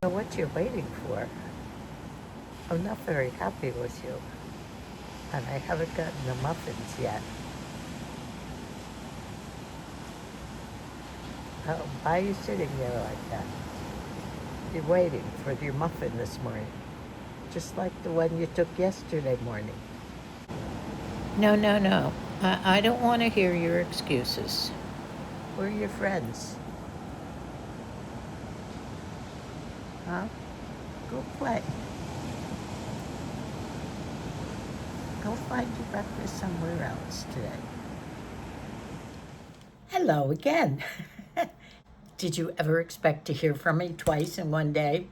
know what you're waiting for. I'm not very happy with you, and I haven't gotten the muffins yet. Oh, why are you sitting there like that? You're waiting for your muffin this morning, just like the one you took yesterday morning. No, no, no. I don't want to hear your excuses. We're your friends. Huh? Go play. Go find your breakfast somewhere else today. Hello again. Did you ever expect to hear from me twice in one day?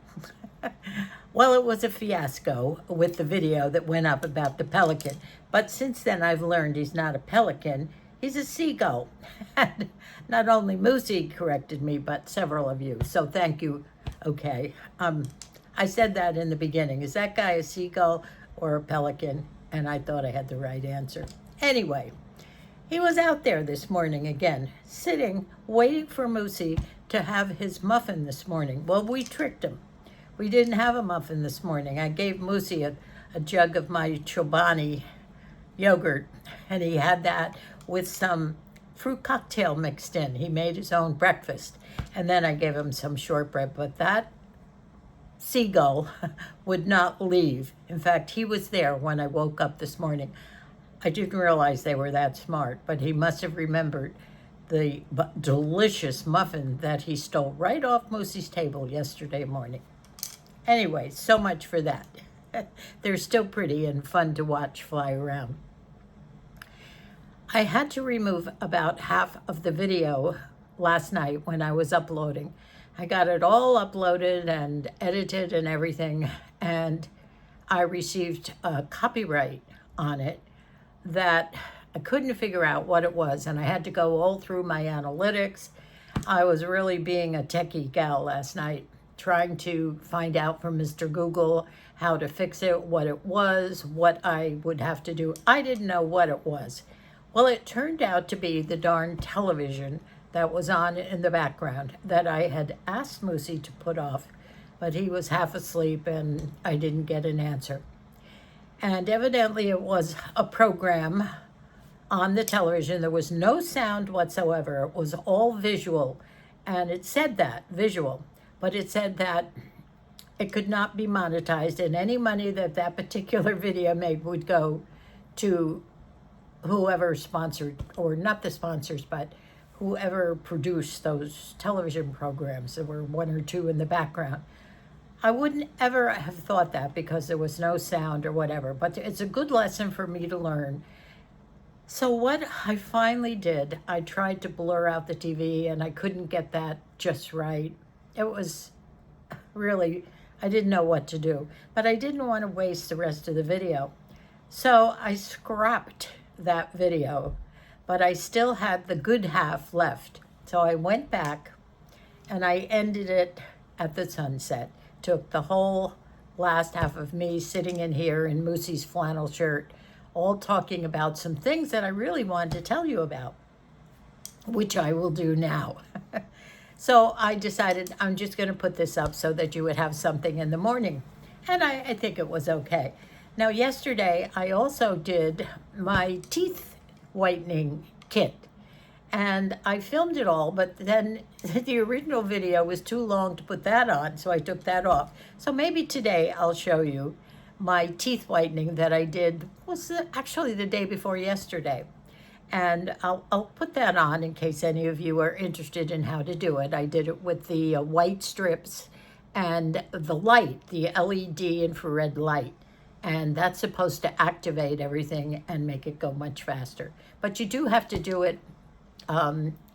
Well, it was a fiasco with the video that went up about the pelican. But since then, I've learned he's not a pelican, he's a seagull. And not only Moosey corrected me, but several of you. So thank you. Okay. I said that in the beginning. Is that guy a seagull or a pelican? And I thought I had the right answer. Anyway, he was out there this morning again, sitting, waiting for Moosey to have his muffin this morning. Well, we tricked him. We didn't have a muffin this morning. I gave Moosey a jug of my Chobani yogurt, and he had that with some fruit cocktail mixed in. He made his own breakfast. And then I gave him some shortbread, but that seagull would not leave. In fact, he was there when I woke up this morning. I didn't realize they were that smart, but he must have remembered the delicious muffin that he stole right off Moosey's table yesterday morning. Anyway, so much for that. They're still pretty and fun to watch fly around. I had to remove about half of the video last night when I was uploading. I got it all uploaded and edited and everything, and I received a copyright on it that I couldn't figure out what it was, and I had to go all through my analytics. I was really being a techie gal last night, trying to find out from Mr. Google how to fix it, what it was, what I would have to do. I didn't know what it was. Well, it turned out to be the darn television that was on in the background that I had asked Moosey to put off, but he was half asleep and I didn't get an answer. And evidently it was a program on the television. There was no sound whatsoever. It was all visual. And it said that, visual. But it said that it could not be monetized, and any money that that particular video made would go to whoever sponsored, or not the sponsors, but whoever produced those television programs. There were one or two in the background. I wouldn't ever have thought that because there was no sound or whatever, but it's a good lesson for me to learn. So what I finally did, I tried to blur out the TV and I couldn't get that just right. It was really, I didn't know what to do, but I didn't want to waste the rest of the video. So I scrapped that video, but I still had the good half left. So I went back and I ended it at the sunset. Took the whole last half of me sitting in here in Moosey's flannel shirt, all talking about some things that I really wanted to tell you about, which I will do now. So I decided I'm just going to put this up so that you would have something in the morning. And I think it was okay. Now, yesterday, I also did my teeth whitening kit. And I filmed it all, but then the original video was too long to put that on, so I took that off. So maybe today I'll show you my teeth whitening that I did, was actually the day before yesterday. And I'll put that on in case any of you are interested in how to do it. I did it with the white strips and the light, the LED infrared light. And that's supposed to activate everything and make it go much faster. But you do have to do it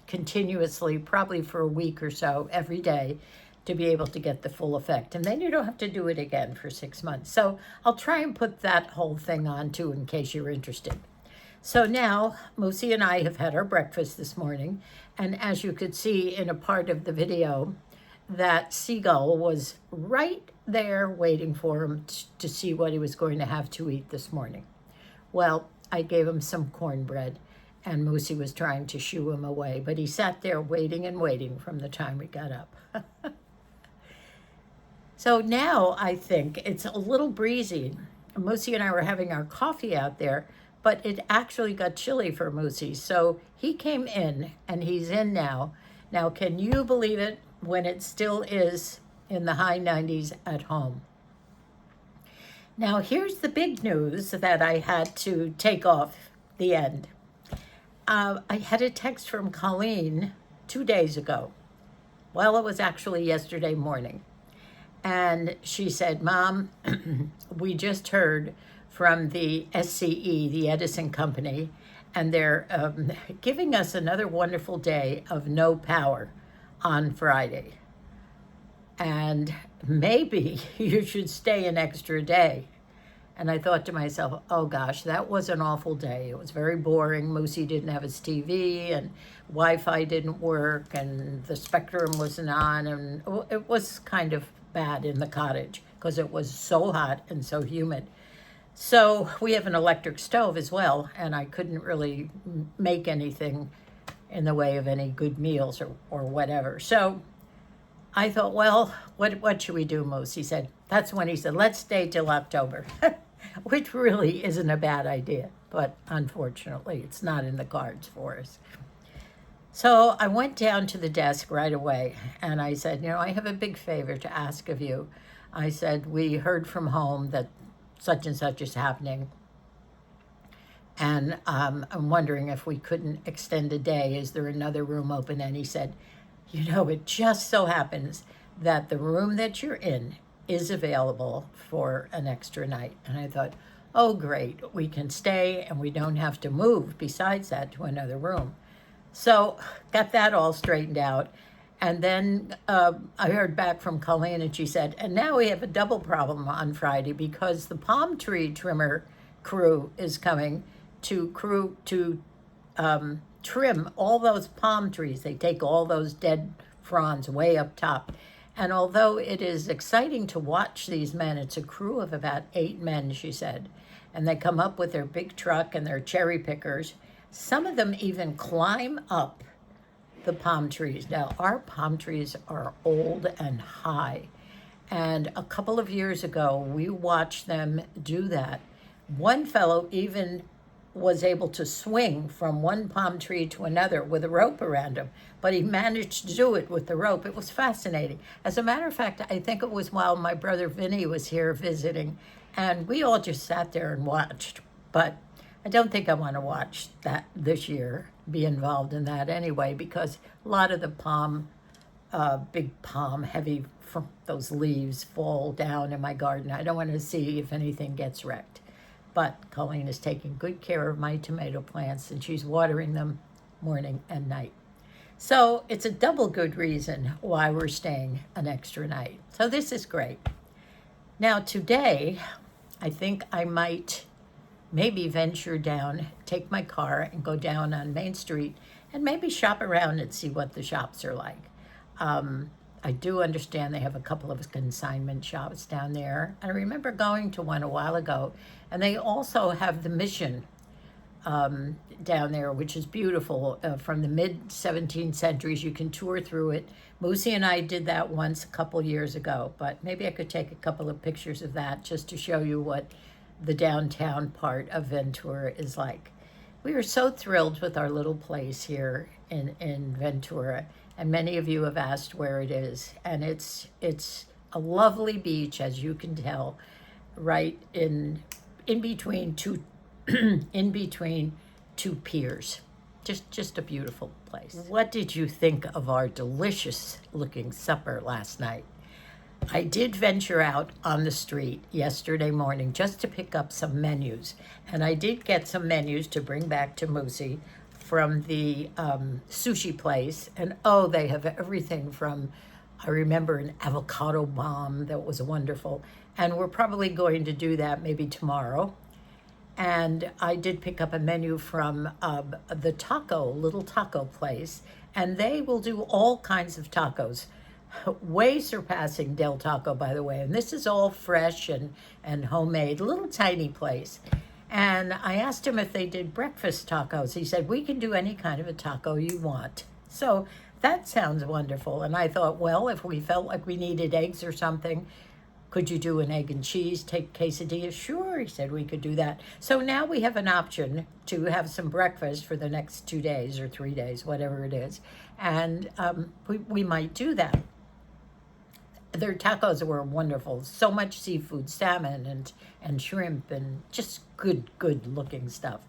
continuously, probably for a week or so, every day, to be able to get the full effect. And then you don't have to do it again for 6 months. So I'll try and put that whole thing on too, in case you're interested. So now, Moosey and I have had our breakfast this morning. And as you could see in a part of the video, that Seagull was right there waiting for him to see what he was going to have to eat this morning. Well, I gave him some cornbread, and Moosey was trying to shoo him away, but he sat there waiting and waiting from the time we got up. So now I think it's a little breezy. Moosey and I were having our coffee out there, but it actually got chilly for Moosey. So he came in and he's in now. Now, can you believe it when it still is in the high 90s at home? Now, here's the big news that I had to take off the end. I had a text from Colleen 2 days ago. Well, it was actually yesterday morning. And she said, Mom, we just heard from the SCE, the Edison Company, and they're giving us another wonderful day of no power on Friday. And maybe you should stay an extra day. And I thought to myself, oh gosh, that was an awful day. It was very boring. Moosey didn't have his TV and Wi-Fi didn't work and the Spectrum wasn't on. And it was kind of bad in the cottage because it was so hot and so humid. So we have an electric stove as well, and I couldn't really make anything in the way of any good meals or whatever. So I thought, well, what should we do, Moose? He said, that's when he said, let's stay till October, which really isn't a bad idea, but unfortunately it's not in the cards for us. So I went down to the desk right away and I said, I have a big favor to ask of you. I said, we heard from home that such and such is happening. And I'm wondering if we couldn't extend a day. Is there another room open? And he said, it just so happens that the room that you're in is available for an extra night. And I thought, oh, great, we can stay and we don't have to move besides that to another room. So got that all straightened out. And then I heard back from Colleen and she said, and now we have a double problem on Friday because the palm tree trimmer crew is coming to trim all those palm trees. They take all those dead fronds way up top. And although it is exciting to watch these men, it's a crew of about 8 men, she said. And they come up with their big truck and their cherry pickers. Some of them even climb up the palm trees. Now, our palm trees are old and high. And a couple of years ago, we watched them do that. One fellow even was able to swing from one palm tree to another with a rope around him, but he managed to do it with the rope. It was fascinating. As a matter of fact, I think it was while my brother Vinny was here visiting, and we all just sat there and watched. But I don't think I want to watch that this year, be involved in that anyway, because a lot of the big palm, heavy, those leaves fall down in my garden. I don't want to see if anything gets wrecked. But Colleen is taking good care of my tomato plants and she's watering them morning and night. So it's a double good reason why we're staying an extra night. So this is great. Now today, I think I might maybe venture down, take my car and go down on Main Street and maybe shop around and see what the shops are like. I do understand they have a couple of consignment shops down there. I remember going to one a while ago, and they also have the Mission down there, which is beautiful. From the mid-17th centuries, you can tour through it. Moosey and I did that once a couple years ago, but maybe I could take a couple of pictures of that just to show you what the downtown part of Ventura is like. We are so thrilled with our little place here in Ventura, and many of you have asked where it is. And it's a lovely beach, as you can tell, right in between two in between two piers. Just a beautiful place. What did you think of our delicious looking supper last night? I did venture out on the street yesterday morning just to pick up some menus. And I did get some menus to bring back to Moosey from the sushi place. And oh, they have everything from, I remember an avocado bomb that was wonderful. And we're probably going to do that maybe tomorrow. And I did pick up a menu from the little taco place. And they will do all kinds of tacos. Way surpassing Del Taco, by the way. And this is all fresh and homemade, little tiny place. And I asked him if they did breakfast tacos. He said, we can do any kind of a taco you want. So that sounds wonderful. And I thought, well, if we felt like we needed eggs or something, Could you do an egg and cheese, take quesadilla? Sure, he said we could do that. So now we have an option to have some breakfast for the next 2 days or 3 days, whatever it is. And we might do that. Their tacos were wonderful. So much seafood, salmon and shrimp and just good looking stuff.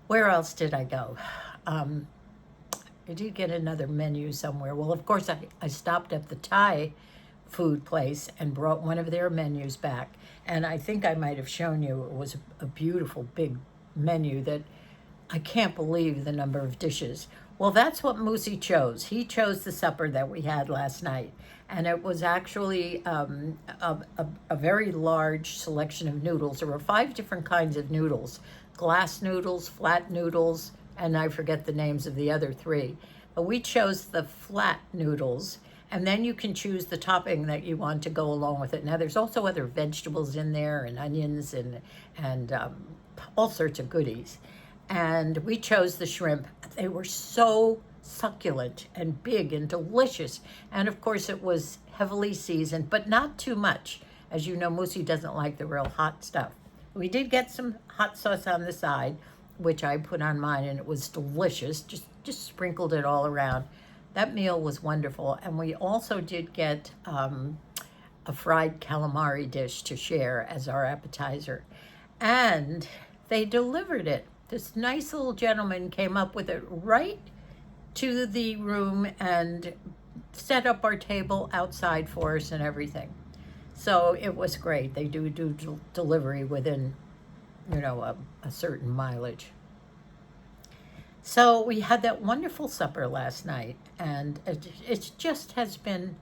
Where else did I go? I did get another menu somewhere. Well, of course, I stopped at the Thai food place and brought one of their menus back. And I think I might have shown you, it was a beautiful big menu that I can't believe the number of dishes. Well, that's what Moosey chose. He chose the supper that we had last night. And it was actually a very large selection of noodles. There were 5 different kinds of noodles: glass noodles, flat noodles, and I forget the names of the other 3. But we chose the flat noodles, and then you can choose the topping that you want to go along with it. Now, there's also other vegetables in there and onions and all sorts of goodies. And we chose the shrimp. They were so succulent and big and delicious. And of course, it was heavily seasoned, but not too much. As you know, Moosey doesn't like the real hot stuff. We did get some hot sauce on the side, which I put on mine, and it was delicious. Just sprinkled it all around. That meal was wonderful. And we also did get a fried calamari dish to share as our appetizer. And they delivered it. This nice little gentleman came up with it right to the room and set up our table outside for us and everything. So it was great. They do delivery within, a certain mileage. So we had that wonderful supper last night, and it just has been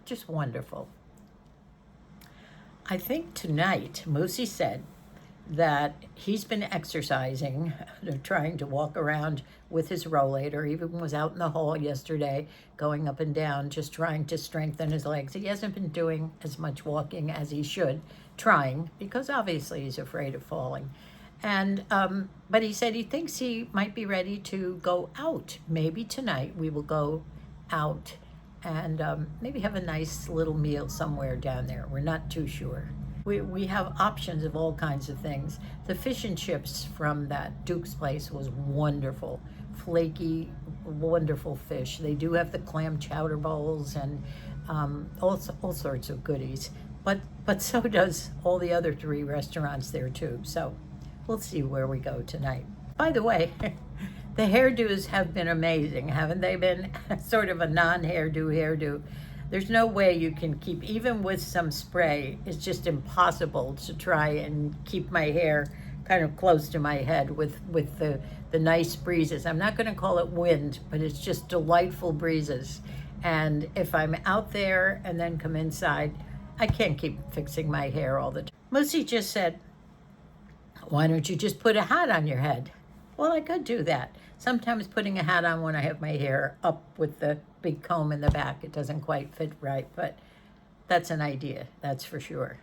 just wonderful. I think tonight, Moosey said that he's been exercising, trying to walk around with his rollator. He even was out in the hall yesterday, going up and down, just trying to strengthen his legs. He hasn't been doing as much walking as he should, trying, because obviously he's afraid of falling. And but he said he thinks he might be ready to go out. Maybe tonight we will go out and maybe have a nice little meal somewhere down there. We're not too sure. We have options of all kinds of things. The fish and chips from that Duke's place was wonderful. Flaky, wonderful fish. They do have the clam chowder bowls and all sorts of goodies. But so does all the other 3 restaurants there too. So we'll see where we go tonight. By the way, the hairdos have been amazing, haven't they been? Sort of a hairdo. There's no way you can keep, even with some spray, it's just impossible to try and keep my hair kind of close to my head with the nice breezes. I'm not going to call it wind, but it's just delightful breezes. And if I'm out there and then come inside, I can't keep fixing my hair all the time. Moosey just said, why don't you just put a hat on your head? Well, I could do that. Sometimes putting a hat on when I have my hair up with the big comb in the back, it doesn't quite fit right, but that's an idea, that's for sure.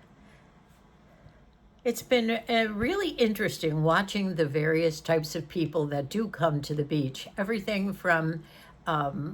It's been really interesting watching the various types of people that do come to the beach. Everything from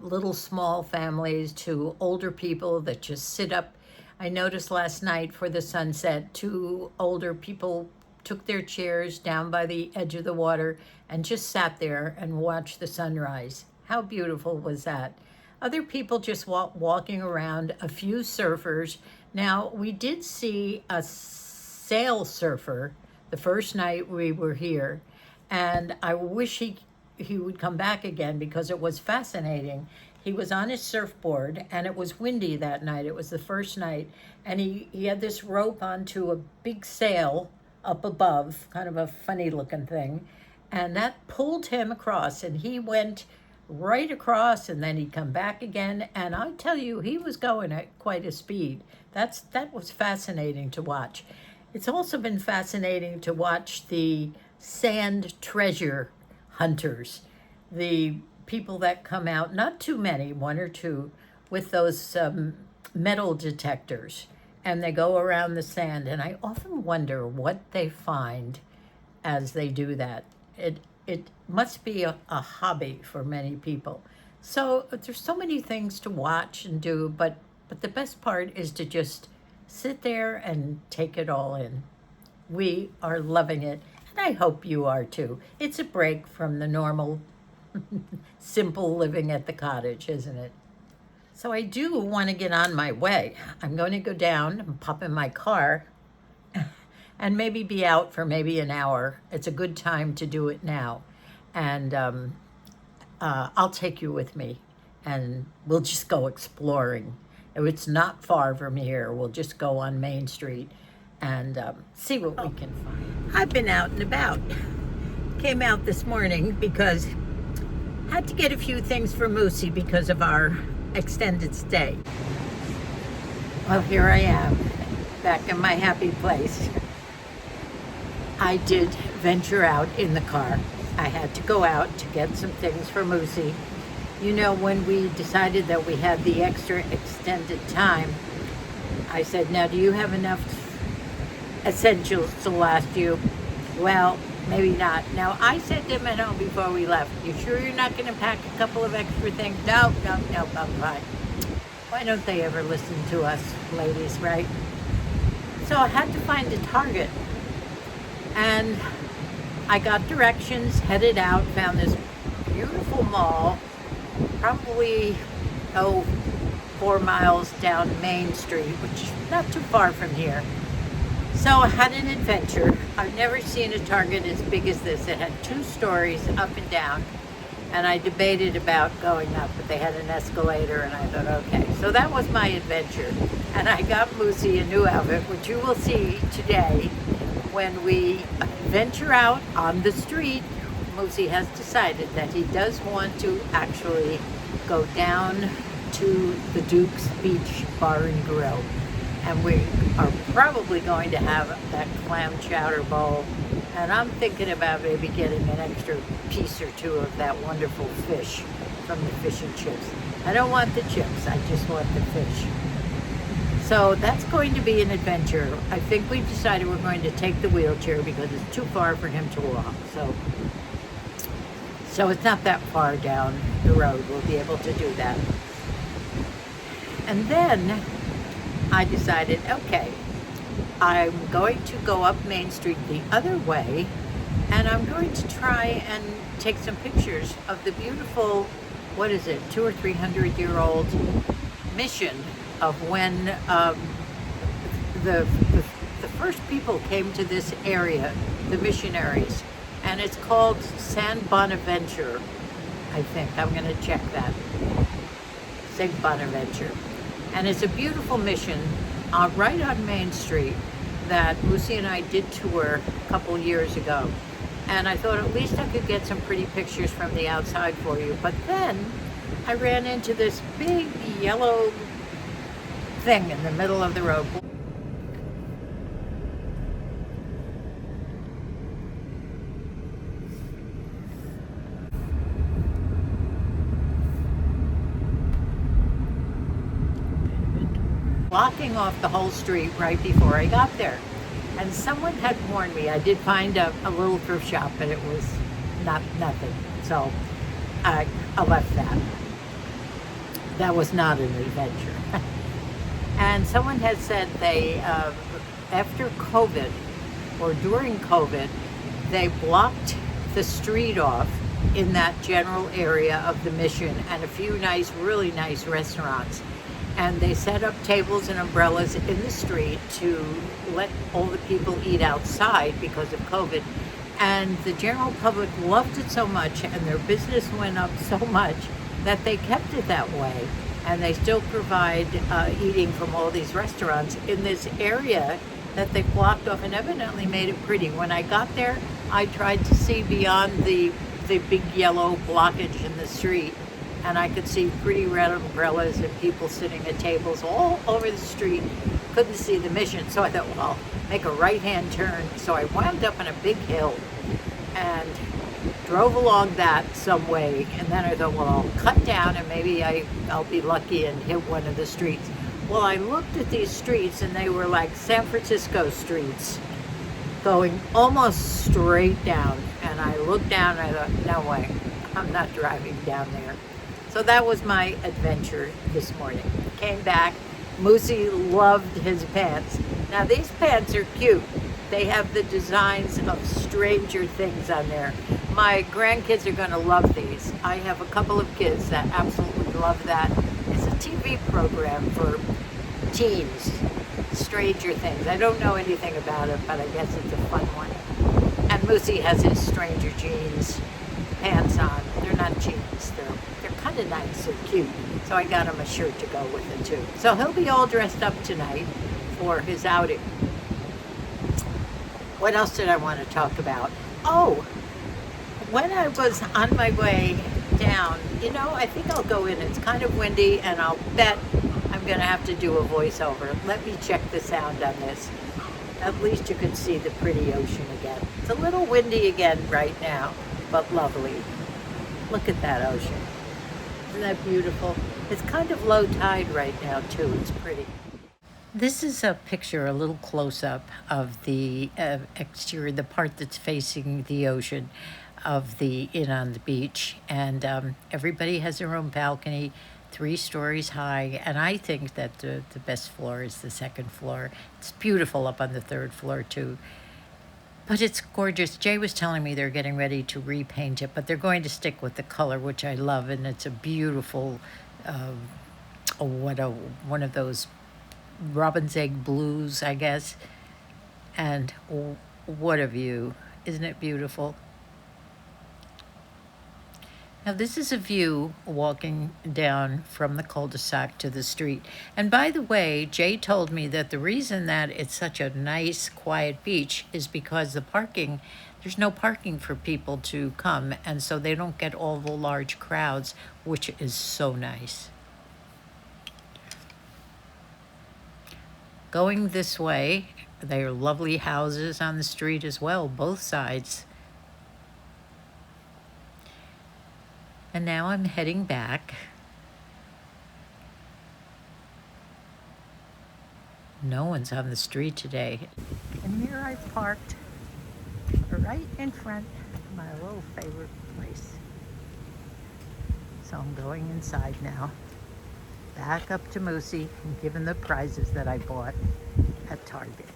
little small families to older people that just sit up. I noticed last night for the sunset, 2 older people took their chairs down by the edge of the water and just sat there and watched the sunrise. How beautiful was that? Other people just walking around, a few surfers. Now, we did see a sail surfer the first night we were here, and I wish he would come back again because it was fascinating. He was on his surfboard, and it was windy that night. It was the first night, and he had this rope onto a big sail up above, kind of a funny looking thing, and that pulled him across, and he went right across, and then he'd come back again, and I tell you, he was going at quite a speed. That was fascinating to watch. It's also been fascinating to watch the sand treasure hunters, the people that come out, not too many, 1 or 2, with those metal detectors, and they go around the sand, and I often wonder what they find as they do that. It must be a hobby for many people. So there's so many things to watch and do, but the best part is to just sit there and take it all in. We are loving it, and I hope you are too. It's a break from the normal, simple living at the cottage, isn't it? So I do want to get on my way. I'm going to go down and pop in my car and maybe be out for maybe an hour. It's a good time to do it now. And I'll take you with me, and we'll just go exploring. It's not far from here. We'll just go on Main Street and see what we can find. I've been out and about. Came out this morning because I had to get a few things for Moosey because of our extended stay. Well, here I am, back in my happy place. I did venture out in the car. I had to go out to get some things for Moosey. You know, when we decided that we had the extra extended time, I said, now do you have enough essentials to last you? Well, maybe not. Now, I said to him at home before we left, you sure you're not going to pack a couple of extra things? No, I'm fine. Why don't they ever listen to us, ladies, right? So I had to find a Target. And I got directions, headed out, found this beautiful mall, probably, 4 miles down Main Street, which is not too far from here. So I had an adventure. I've never seen a Target as big as this. It had 2 stories up and down, and I debated about going up, but they had an escalator, and I thought, okay. So that was my adventure. And I got Moosey a new outfit, which you will see today when we venture out on the street. Moosey has decided that he does want to actually go down to the Duke's Beach Bar and Grill. And we are probably going to have that clam chowder bowl. And I'm thinking about maybe getting an extra piece or 2 of that wonderful fish from the fish and chips. I don't want the chips, I just want the fish. So that's going to be an adventure. I think we've decided we're going to take the wheelchair because it's too far for him to walk. So it's not that far down the road. We'll be able to do that. And then I decided, okay, I'm going to go up Main Street the other way, and I'm going to try and take some pictures of the beautiful, 200 or 300-year-old mission of when the first people came to this area, the missionaries, and it's called San Bonaventure, I think. I'm going to check that. St. Bonaventure. And it's a beautiful mission right on Main Street that Moosey and I did tour a couple years ago. And I thought at least I could get some pretty pictures from the outside for you. But then I ran into this big yellow thing in the middle of the road. Blocking off the whole street right before I got there. And someone had warned me. I did find a little thrift shop, but it was nothing. So I left that. That was not an adventure. And someone had said they, after COVID, or during COVID, they blocked the street off in that general area of the mission and a few really nice restaurants. And they set up tables and umbrellas in the street to let all the people eat outside because of COVID. And the general public loved it so much, and their business went up so much that they kept it that way. And they still provide eating from all these restaurants in this area that they blocked off, and evidently made it pretty. When I got there, I tried to see beyond the big yellow blockage in the street, and I could see pretty red umbrellas and people sitting at tables all over the street. Couldn't see the mission, so I thought, well, I'll make a right-hand turn. So I wound up on a big hill and drove along that some way, and then I thought, well, I'll cut down and maybe I'll be lucky and hit one of the streets. Well, I looked at these streets and they were like San Francisco streets, going almost straight down. And I looked down and I thought, no way, I'm not driving down there. So that was my adventure this morning. Came back, Moosey loved his pants. Now these pants are cute. They have the designs of Stranger Things on there. My grandkids are going to love these. I have a couple of kids that absolutely love that. It's a TV program for teens, Stranger Things. I don't know anything about it, but I guess it's a fun one. And Moosey has his Stranger jeans pants on. They're not jeans. They're kind of nice. They're cute. So I got him a shirt to go with it too. So he'll be all dressed up tonight for his outing. What else did I want to talk about? Oh, when I was on my way down, I think I'll go in. It's kind of windy, and I'll bet I'm going to have to do a voiceover. Let me check the sound on this. At least you can see the pretty ocean again. It's a little windy again right now, but lovely. Look at that ocean. Isn't that beautiful? It's kind of low tide right now too. It's pretty. This is a picture, a little close-up of the exterior, the part that's facing the ocean of the inn on the beach. And everybody has their own balcony, 3 stories high. And I think that the best floor is the second floor. It's beautiful up on the 3rd floor too. But it's gorgeous. Jay was telling me they're getting ready to repaint it, but they're going to stick with the color, which I love. And it's a beautiful, one of those robin's egg blues, I guess. And what a view. Isn't it beautiful? Now this is a view walking down from the cul-de-sac to the street. And by the way, Jay told me that the reason that it's such a nice, quiet beach is because there's no parking for people to come, and so they don't get all the large crowds, which is so nice. Going this way, there are lovely houses on the street as well, both sides. And now I'm heading back. No one's on the street today. And here I've parked right in front of my little favorite place. So I'm going inside now. Back up to Moosey and give him the prizes that I bought at Target.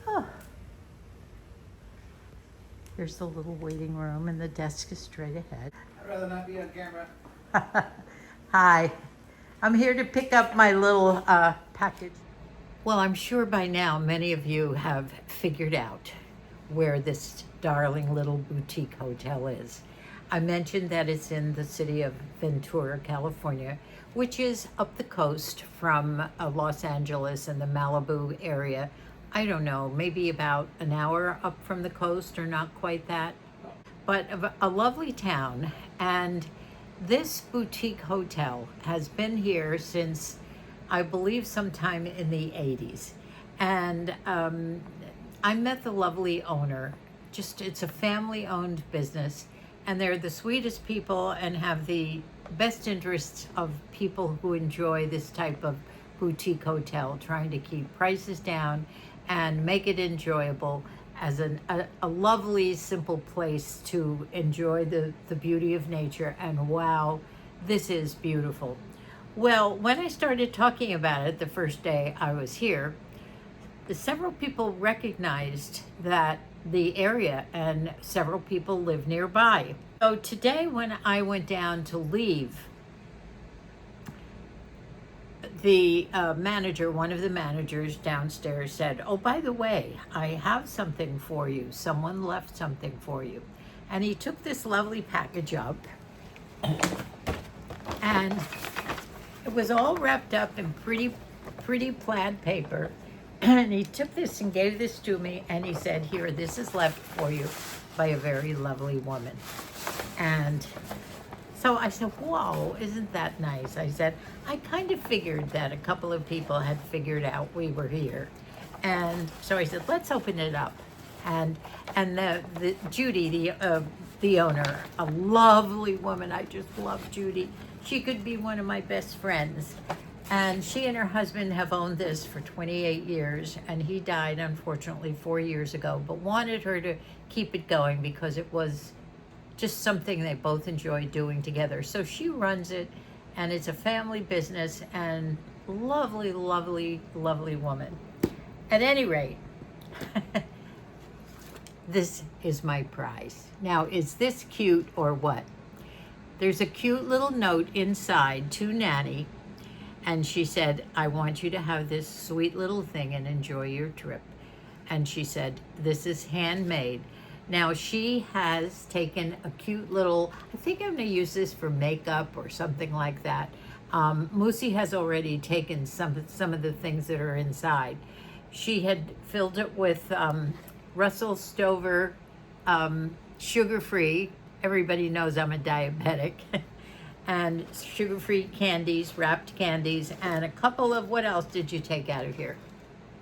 Oh. Here's the little waiting room, and the desk is straight ahead. I'd rather not be on camera. Hi. I'm here to pick up my little package. Well, I'm sure by now many of you have figured out where this darling little boutique hotel is. I mentioned that it's in the city of Ventura, California, which is up the coast from Los Angeles and the Malibu area. I don't know, maybe about an hour up from the coast, or not quite that. But a lovely town. And this boutique hotel has been here since, I believe, sometime in the 80s. And I met the lovely owner. It's a family-owned business. And they're the sweetest people and have the best interests of people who enjoy this type of boutique hotel, trying to keep prices down and make it enjoyable as a lovely, simple place to enjoy the beauty of nature. And wow, this is beautiful. Well, when I started talking about it the first day I was here, several people recognized that the area, and several people live nearby. So today when I went down to leave, the manager, one of the managers downstairs said, "Oh, by the way, I have something for you. Someone left something for you." And he took this lovely package up, and it was all wrapped up in pretty plaid paper. And he took this and gave this to me, and he said, "Here, this is left for you by a very lovely woman." And so I said, "Whoa, isn't that nice?" I said, I kind of figured that a couple of people had figured out we were here. And so I said, "Let's open it up." And the Judy, the owner, a lovely woman. I just love Judy. She could be one of my best friends. And she and her husband have owned this for 28 years, and he died, unfortunately, 4 years ago, but wanted her to keep it going because it was just something they both enjoyed doing together. So she runs it, and it's a family business, and lovely, lovely, lovely woman. At any rate, this is my prize. Now, is this cute or what? There's a cute little note inside to Nanny, and she said, I want you to have this sweet little thing and enjoy your trip. And she said, this is handmade. Now, she has taken a cute little, I think I'm going to use this for makeup or something like that. Moosey has already taken some of the things that are inside. She had filled it with Russell Stover sugar-free. Everybody knows I'm a diabetic. And sugar-free candies, wrapped candies, and a couple of, what else did you take out of here?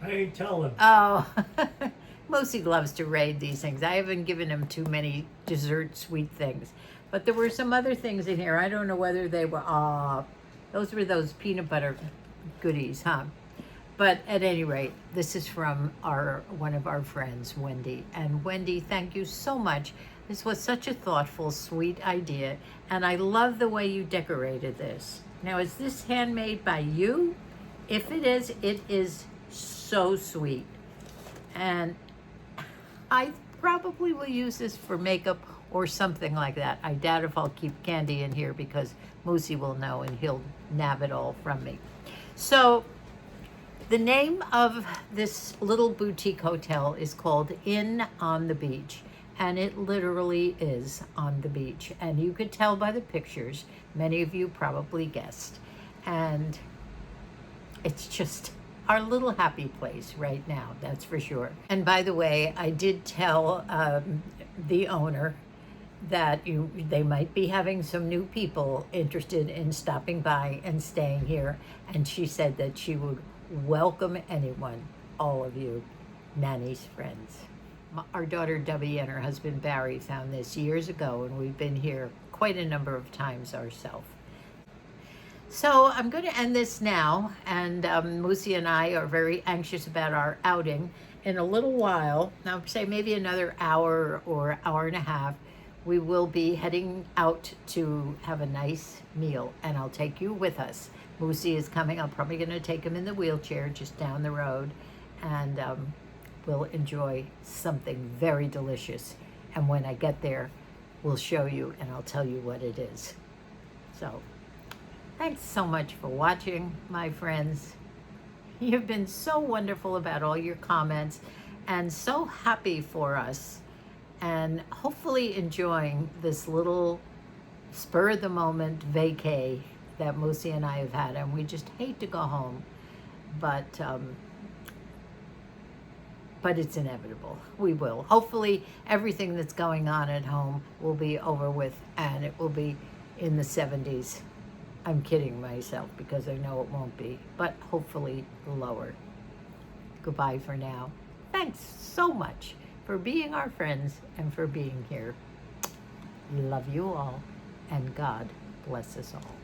I ain't telling. Oh, Moosey loves to raid these things. I haven't given him too many dessert sweet things. But there were some other things in here. I don't know whether they were, those were those peanut butter goodies, huh? But at any rate, this is from one of our friends, Wendy. And Wendy, thank you so much. This was such a thoughtful, sweet idea. And I love the way you decorated this. Now, is this handmade by you? If it is so sweet. And I probably will use this for makeup or something like that. I doubt if I'll keep candy in here because Moosey will know and he'll nab it all from me. So the name of this little boutique hotel is called Inn on the Beach, and it literally is on the beach. And you could tell by the pictures, many of you probably guessed. And it's just our little happy place right now, that's for sure. And by the way, I did tell the owner that they might be having some new people interested in stopping by and staying here. And she said that she would welcome anyone, all of you, Nanny's friends. Our daughter Debbie and her husband Barry found this years ago, and we've been here quite a number of times ourselves. So I'm going to end this now, and Moosey and I are very anxious about our outing. In a little while, now say maybe another hour or hour and a half, we will be heading out to have a nice meal, and I'll take you with us. Moosey is coming. I'm probably going to take him in the wheelchair just down the road, and we'll enjoy something very delicious. And when I get there, we'll show you, and I'll tell you what it is. So thanks so much for watching, my friends. You've been so wonderful about all your comments and so happy for us, and hopefully enjoying this little spur-of-the-moment vacay that Moosey and I have had. And we just hate to go home, but it's inevitable. We will. Hopefully everything that's going on at home will be over with, and it will be in the 70s. I'm kidding myself because I know it won't be, but hopefully lower. Goodbye for now. Thanks so much for being our friends and for being here. Love you all, and God bless us all.